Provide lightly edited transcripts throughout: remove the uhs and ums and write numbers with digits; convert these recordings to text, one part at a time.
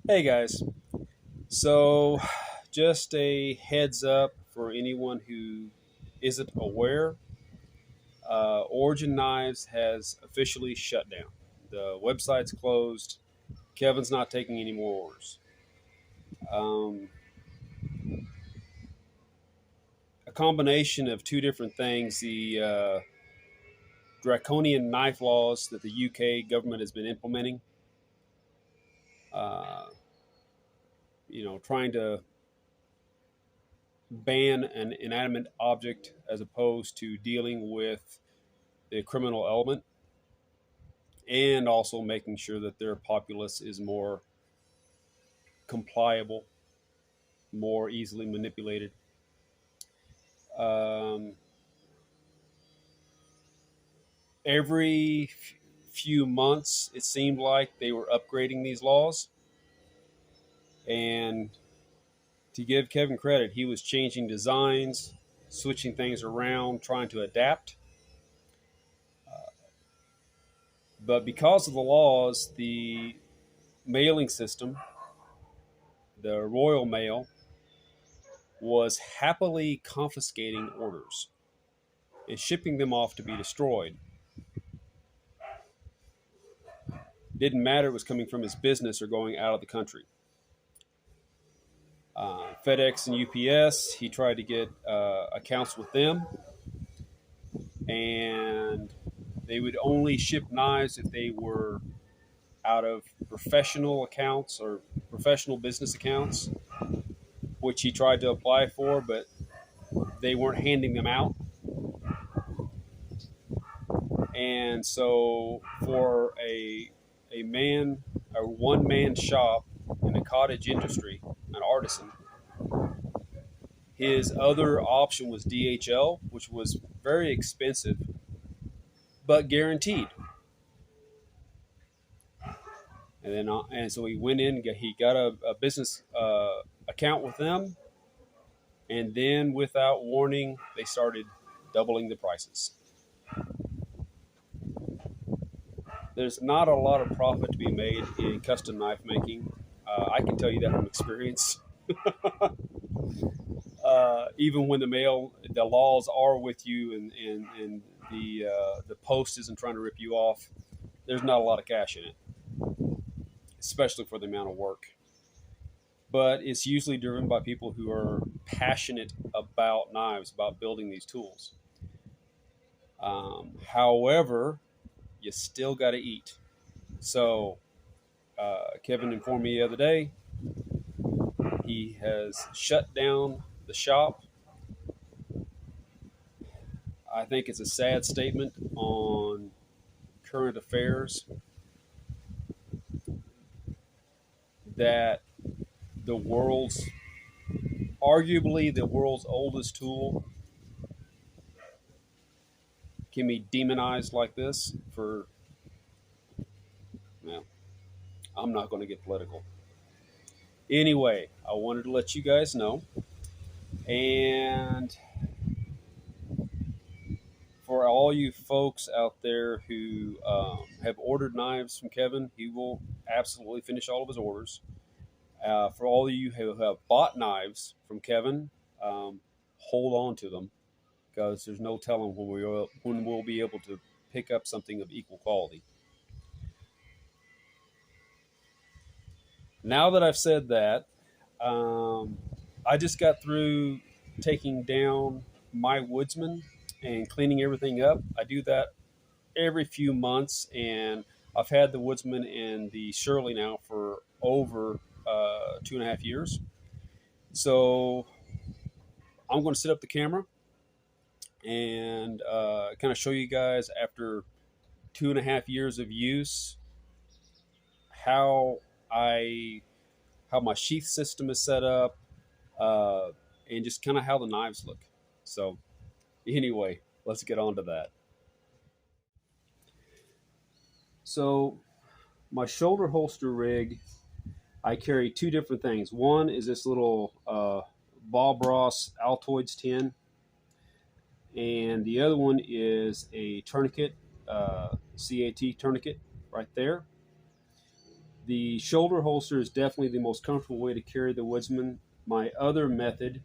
Hey guys, so just a heads up for anyone who isn't aware, Origin Knives has officially shut down. The website's closed. Kevin's not taking any more orders. Um, a combination of two different things: the draconian knife laws that the UK government has been implementing, uh, trying to ban an inanimate object as opposed to dealing with the criminal element, and also making sure that their populace is more compliable, more easily manipulated. Um, every few months, it seemed like they were upgrading these laws. And to give Kevin credit, he was changing designs, switching things around, trying to adapt. But because of the laws, the mailing system, the Royal Mail, was happily confiscating orders and shipping them off to be destroyed. Didn't matter it was coming from his business or going out of the country. FedEx and UPS, he tried to get accounts with them, and they would only ship knives if they were out of professional accounts or professional business accounts, which he tried to apply for, but they weren't handing them out. And so, for a one man shop in a cottage industry, an artisan, his other option was DHL, which was very expensive but guaranteed. And so he went in, he got a business account with them, and then without warning, they started doubling the prices. There's not a lot of profit to be made in custom knife making. I can tell you that from experience. Even when the laws are with you, and the post isn't trying to rip you off, there's not a lot of cash in it, especially for the amount of work. But it's usually driven by people who are passionate about knives, about building these tools. However, you still got to eat. So, Kevin informed me the other day he has shut down the shop. I think it's a sad statement on current affairs that the world's arguably the world's oldest tool can be demonized like this for, well, I'm not going to get political. Anyway, I wanted to let you guys know. And for all you folks out there who have ordered knives from Kevin, he will absolutely finish all of his orders. For all of you who have bought knives from Kevin, hold on to them, because there's no telling when we'll be able to pick up something of equal quality. Now that I've said that, I just got through taking down my Woodsman and cleaning everything up. I do that every few months, and I've had the Woodsman and the Shirley now for over 2.5 years. So I'm going to set up the camera and kind of show you guys after 2.5 years of use how I how my sheath system is set up, uh, and just kind of how the knives look. So anyway, let's get on to that. So my shoulder holster rig, I carry two different things. One is this little Bob Ross Altoids tin, and the other one is a tourniquet, CAT tourniquet, right there. The shoulder holster is definitely the most comfortable way to carry the Woodsman. My other method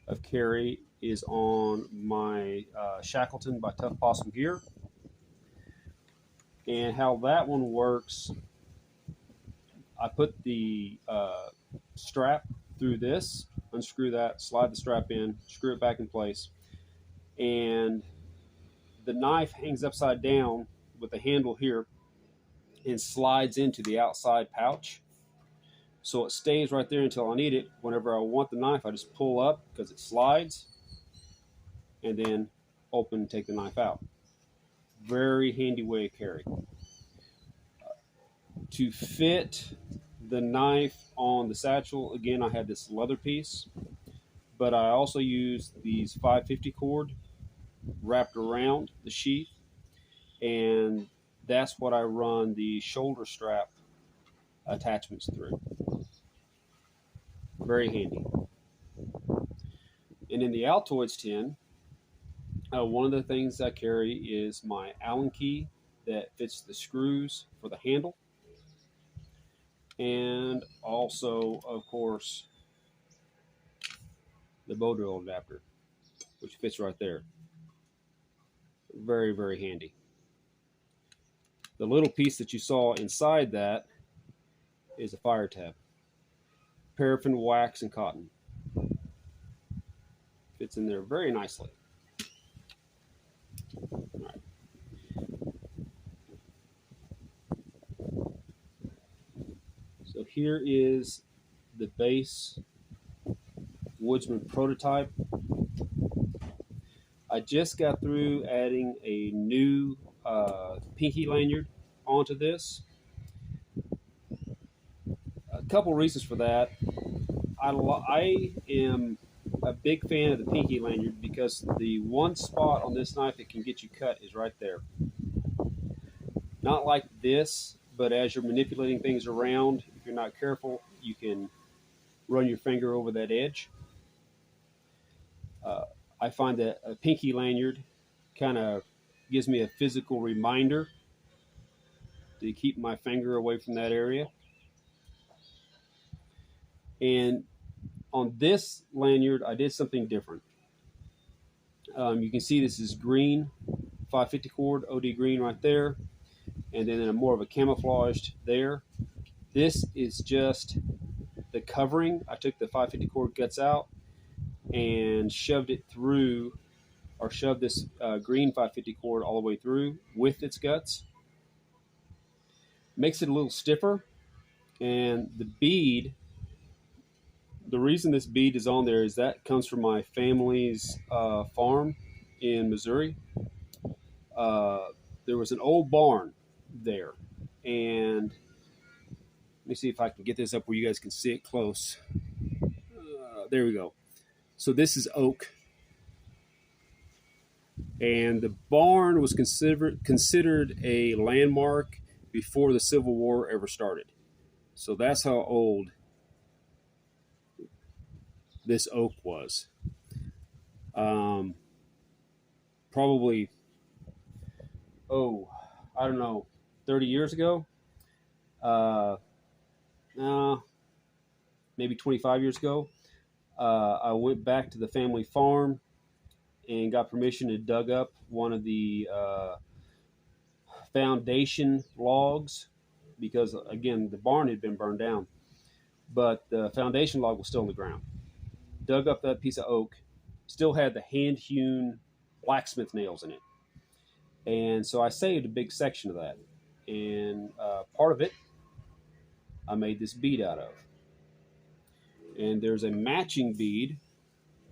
of carry is on my Shackleton by Tough Possum Gear. And how that one works, I put the strap through this, unscrew that, slide the strap in, screw it back in place, and the knife hangs upside down with the handle here and slides into the outside pouch. So it stays right there until I need it. Whenever I want the knife, I just pull up because it slides and then open and take the knife out. Very handy way to carry. To fit the knife on the satchel, again, I had this leather piece, but I also used these 550 cord wrapped around the sheath, and that's what I run the shoulder strap attachments through. Very handy. And in the Altoids tin, one of the things I carry is my Allen key that fits the screws for the handle, and also, of course, the bow drill adapter, which fits right there. Very, very handy. The little piece that you saw inside that is a fire tab. Paraffin, wax, and cotton. Fits in there very nicely. All right. So here is the base Woodsman prototype. I just got through adding a new pinky lanyard onto this. A couple reasons for that. I am a big fan of the pinky lanyard because the one spot on this knife that can get you cut is right there. Not like this, but as you're manipulating things around, if you're not careful, you can run your finger over that edge. I find that a pinky lanyard kind of gives me a physical reminder to keep my finger away from that area. And on this lanyard, I did something different. You can see this is green, 550 cord, OD green right there, and then more of a camouflaged there. This is just the covering. I took the 550 cord guts out and shoved it through, or shoved this green 550 cord all the way through with its guts. Makes it a little stiffer, and the bead, the reason this bead is on there is that comes from my family's farm in Missouri. There was an old barn there, and let me see if I can get this up where you guys can see it close. There we go. So this is oak, and the barn was considered a landmark before the Civil War ever started. So that's how old this oak was. Probably, I don't know, 30 years ago. Maybe 25 years ago. I went back to the family farm and got permission to dug up one of the foundation logs, because again, the barn had been burned down, but the foundation log was still in the ground. Dug up that piece of oak, still had the hand-hewn blacksmith nails in it, and so I saved a big section of that, and part of it I made this bead out of. And there's a matching bead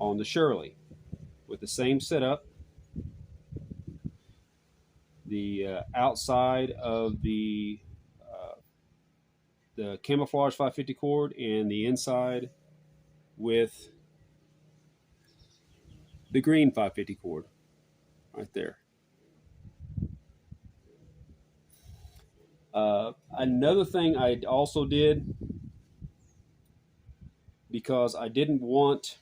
on the Shirley with the same setup. The outside of the camouflage 550 cord, and the inside with the green 550 cord right there. Another thing I also did, because I didn't want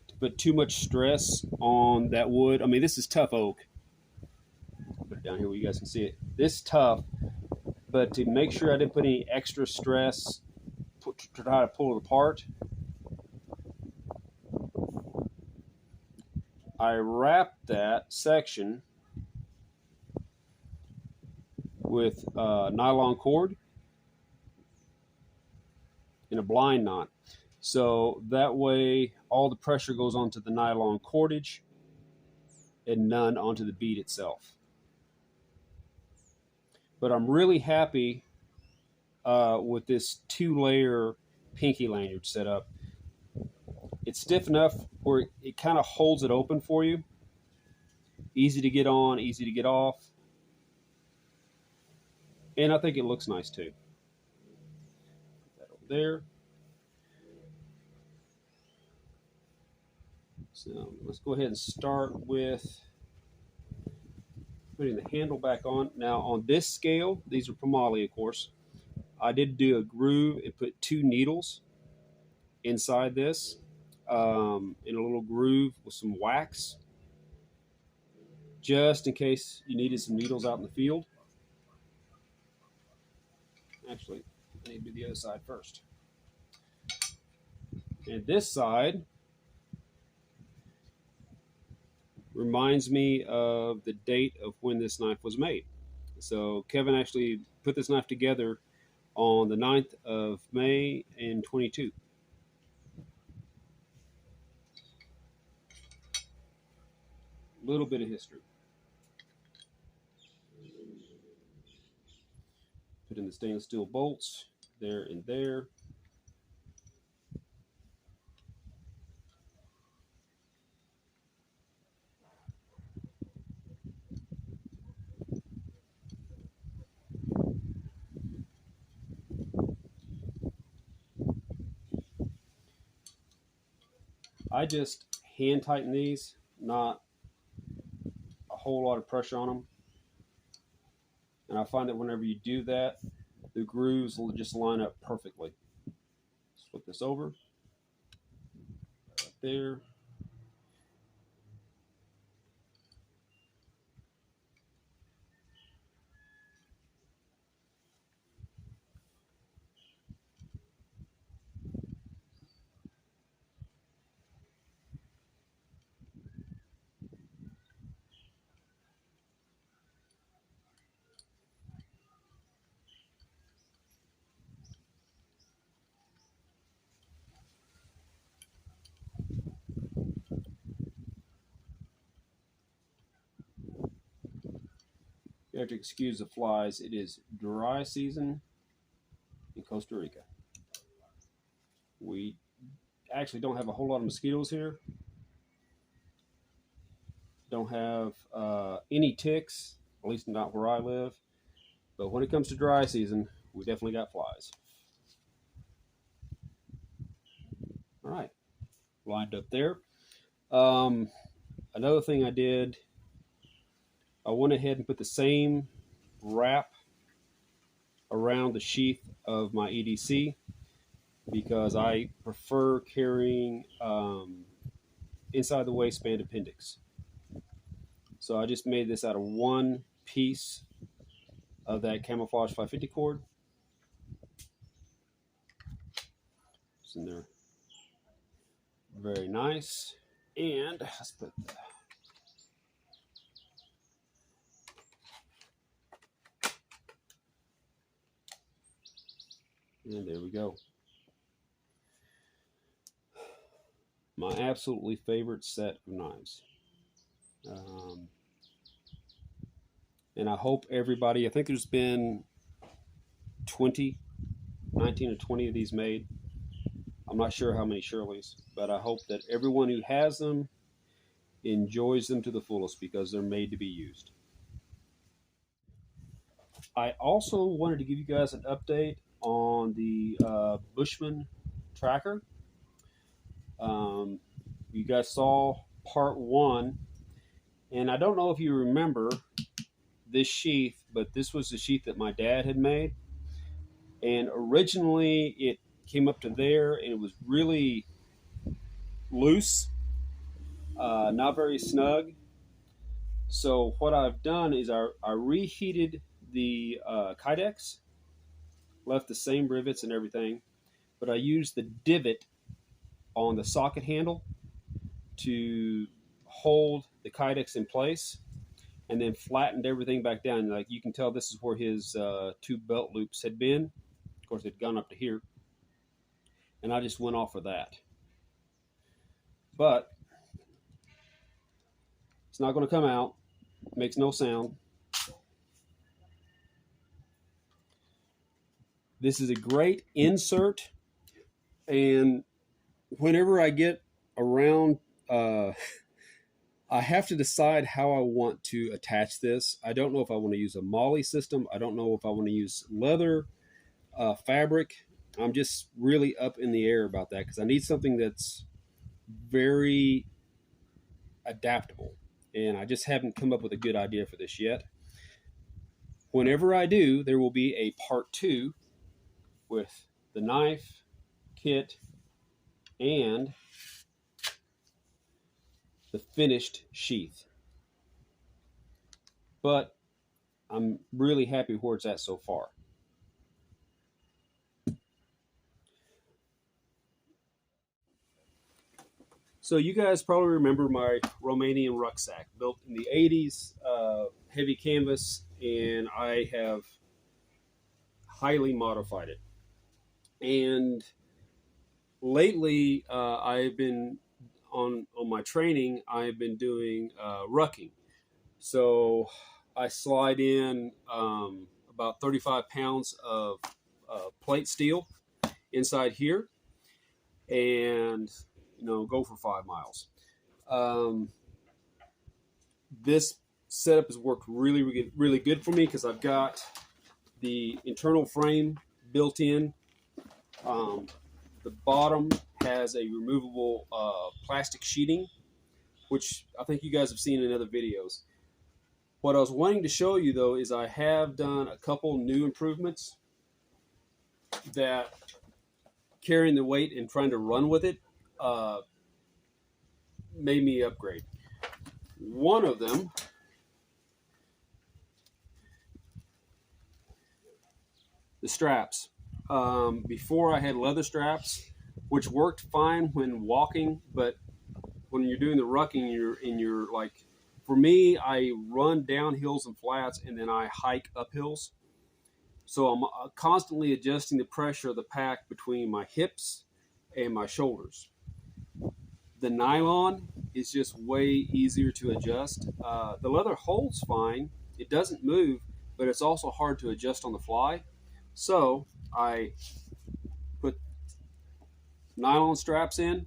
to put too much stress on that wood. I mean, this is tough oak. Put it down here where you guys can see it. This tough. but to make sure I didn't put any extra stress to try to pull it apart, I wrapped that section with nylon cord in a blind knot. So that way all the pressure goes onto the nylon cordage and none onto the bead itself. But I'm really happy with this 2-layer pinky lanyard setup. It's stiff enough where it kind of holds it open for you. Easy to get on, easy to get off. And I think it looks nice too. Put that over there. So let's go ahead and start with putting the handle back on. Now on this scale, these are Pomali, of course. I did do a groove and put 2 needles inside this in a little groove with some wax, just in case you needed some needles out in the field. Actually, I need to do the other side first. And this side reminds me of the date of when this knife was made. So Kevin actually put this knife together on the 9th of May in 22. Little bit of history. Put in the stainless steel bolts there and there. I just hand tighten these, not a whole lot of pressure on them. And I find that whenever you do that, the grooves will just line up perfectly. Let's flip this over. Right there. You have to excuse the flies. It is dry season in Costa Rica. We actually don't have a whole lot of mosquitoes here. Don't have any ticks, at least not where I live. But when it comes to dry season, we definitely got flies. All right, lined up there. Another thing I did, I went ahead and put the same wrap around the sheath of my EDC because I prefer carrying inside the waistband appendix. So I just made this out of one piece of that camouflage 550 cord. It's in there. Very nice. And let's put that. And there we go. My absolutely favorite set of knives. And I hope everybody, I think there's been 19 or 20 of these made. I'm not sure how many Shirleys, but I hope that everyone who has them enjoys them to the fullest because they're made to be used. I also wanted to give you guys an update on the Bushman tracker. You guys saw part 1, and I don't know if you remember this sheath, but this was the sheath that my dad had made. And originally it came up to there and it was really loose, not very snug. So what I've done is I reheated the Kydex left the same rivets and everything, but I used the divot on the socket handle to hold the Kydex in place, and then flattened everything back down. Like you can tell, this is where his two belt loops had been. Of course, they'd gone up to here, and I just went off of that. But it's not going to come out. It makes no sound. This is a great insert, and whenever I get around, I have to decide how I want to attach this. I don't know if I want to use a molly system. I don't know if I want to use leather, fabric. I'm just really up in the air about that because I need something that's very adaptable, and I just haven't come up with a good idea for this yet. Whenever I do, there will be a part 2 with the knife, kit, and the finished sheath. But I'm really happy where it's at so far. So you guys probably remember my Romanian rucksack, built in the 80s, heavy canvas, and I have highly modified it. And lately, I've been on my training, I've been doing rucking. So I slide in about 35 pounds of plate steel inside here, and go for 5 miles. This setup has worked really good for me because I've got the internal frame built in. The bottom has a removable plastic sheeting, which I think you guys have seen in other videos. What I was wanting to show you, though, is I have done a couple new improvements that carrying the weight and trying to run with it made me upgrade. One of them the straps. Before I had leather straps, which worked fine when walking, but when you're doing the rucking, you're like, for me, I run down hills and flats, and then I hike up hills. So I'm constantly adjusting the pressure of the pack between my hips and my shoulders. The nylon is just way easier to adjust. The leather holds fine. It doesn't move, but it's also hard to adjust on the fly. So I put nylon straps in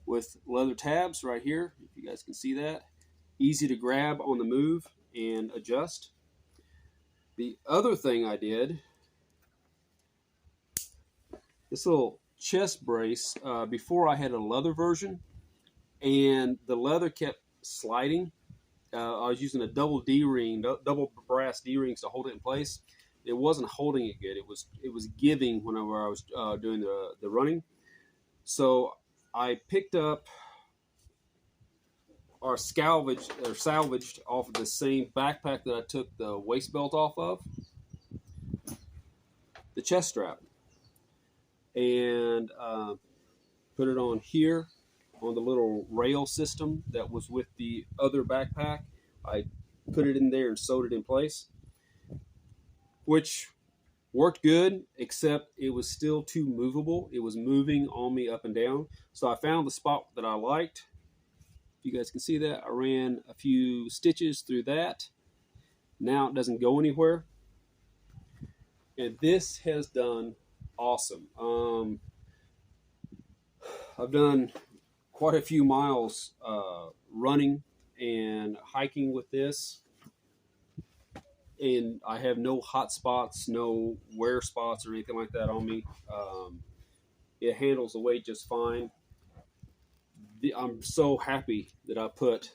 with leather tabs right here, if you guys can see that. Easy to grab on the move and adjust. The other thing I did, this little chest brace, before I had a leather version, and the leather kept sliding. I was using a double D-ring, double brass D-rings to hold it in place. It wasn't holding it good. It was giving whenever I was doing the running. So I picked up or salvaged off of the same backpack that I took the waist belt off of, the chest strap, and put it on here on the little rail system that was with the other backpack. I put it in there and sewed it in place, which worked good, except it was still too movable. It was moving on me up and down. So I found the spot that I liked. If you guys can see that, I ran a few stitches through that. Now it doesn't go anywhere. And this has done awesome. I've done quite a few miles running and hiking with this. And I have no hot spots, no wear spots or anything like that on me. It handles the weight just fine. I'm so happy that I put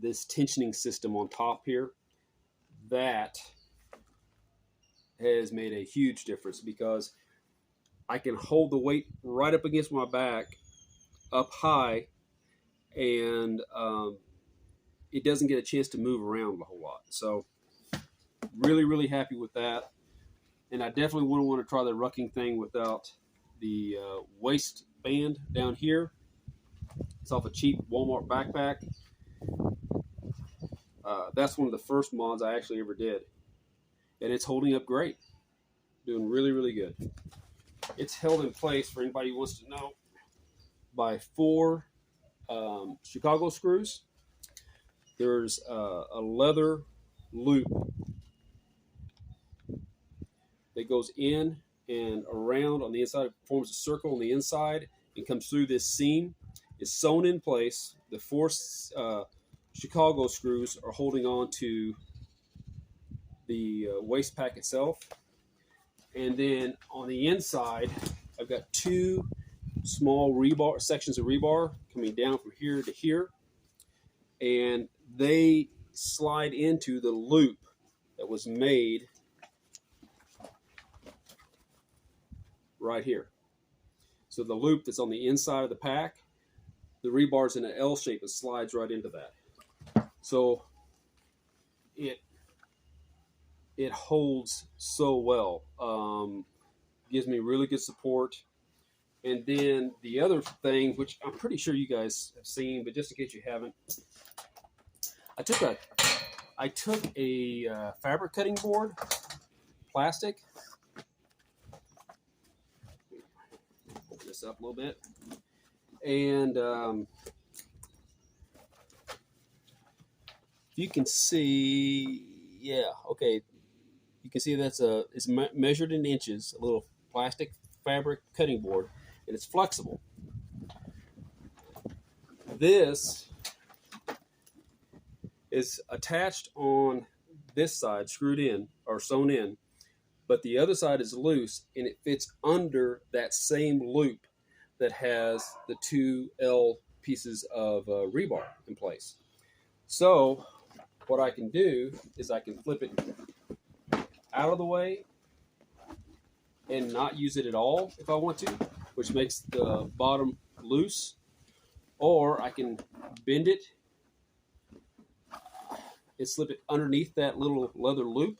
this tensioning system on top here. That has made a huge difference because I can hold the weight right up against my back, up high, and it doesn't get a chance to move around a whole lot. So really, really happy with that. And I definitely wouldn't want to try the rucking thing without the waistband down here. It's off a cheap Walmart backpack. That's one of the first mods I actually ever did. And it's holding up great. Doing really, really good. It's held in place, for anybody who wants to know, by 4 Chicago screws. There's a leather loop that goes in and around on the inside. It forms a circle on the inside and comes through this seam. It's sewn in place. The 4 Chicago screws are holding on to the waist pack itself. And then on the inside, I've got 2 small rebar sections of rebar coming down from here to here, and they slide into the loop that was made right here. So the loop that's on the inside of the pack, the rebar's in an L shape. It slides right into that. So it holds so well. Gives me really good support. And then the other thing, which I'm pretty sure you guys have seen, but just in case you haven't, I took a fabric cutting board, plastic. Open this up a little bit, and you can see, yeah, okay, you can see it's measured in inches, a little plastic fabric cutting board, and it's flexible. This is attached on this side, screwed in or sewn in, but the other side is loose, and it fits under that same loop that has the 2 L pieces of rebar in place. So what I can do is I can flip it out of the way and not use it at all if I want to, which makes the bottom loose, or I can bend it and slip it underneath that little leather loop.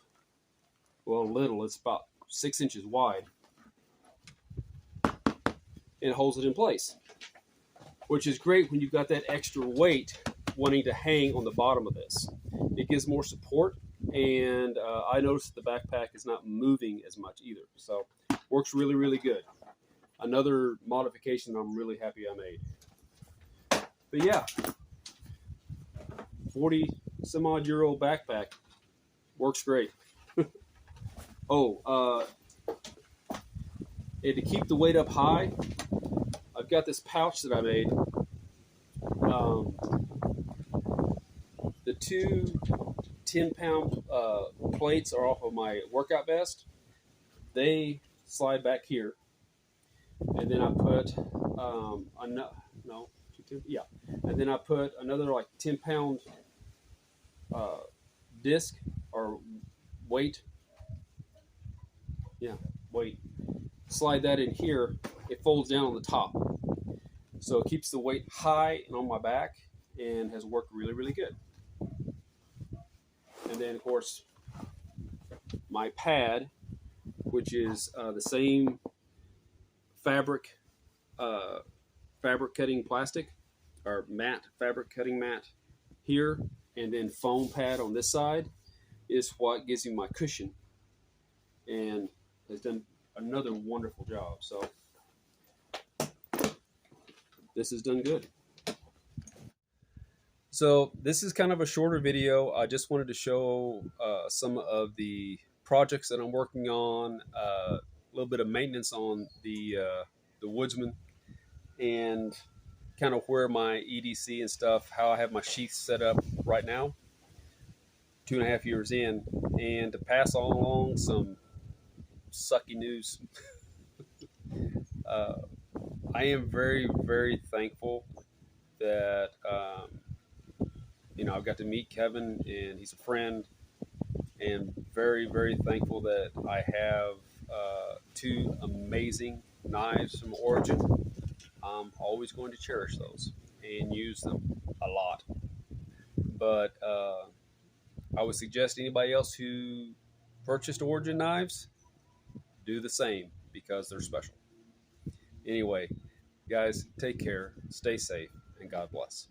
Well, it's about 6 inches wide, and it holds it in place, which is great when you've got that extra weight wanting to hang on the bottom of this. It gives more support, and I noticed the backpack is not moving as much either, so works really, really good. Another modification I'm really happy I made. But yeah, 40 some odd year old backpack works great. And to keep the weight up high, I've got this pouch that I made. The 2 10-pound plates are off of my workout vest. They slide back here, and then I put and then I put another like 10-pound disc or weight. Weight. Slide that in here. It folds down on the top, so it keeps the weight high and on my back, and has worked really, really good. And then, of course, my pad, which is the same fabric cutting plastic or fabric cutting mat here, and then foam pad on this side, is what gives me my cushion, and has done another wonderful job. So this has done good. So this is kind of a shorter video. I just wanted to show some of the projects that I'm working on, a little bit of maintenance on the Woodsman, and kind of where my EDC and stuff, how I have my sheath set up right now, 2.5 years in, and to pass on along some sucky news. I am very, very thankful that I've got to meet Kevin, and he's a friend, and very, very thankful that I have 2 amazing knives from Origin. I'm always going to cherish those and use them a lot. But I would suggest anybody else who purchased Origin knives, do the same because they're special. Anyway, guys, take care, stay safe, and God bless.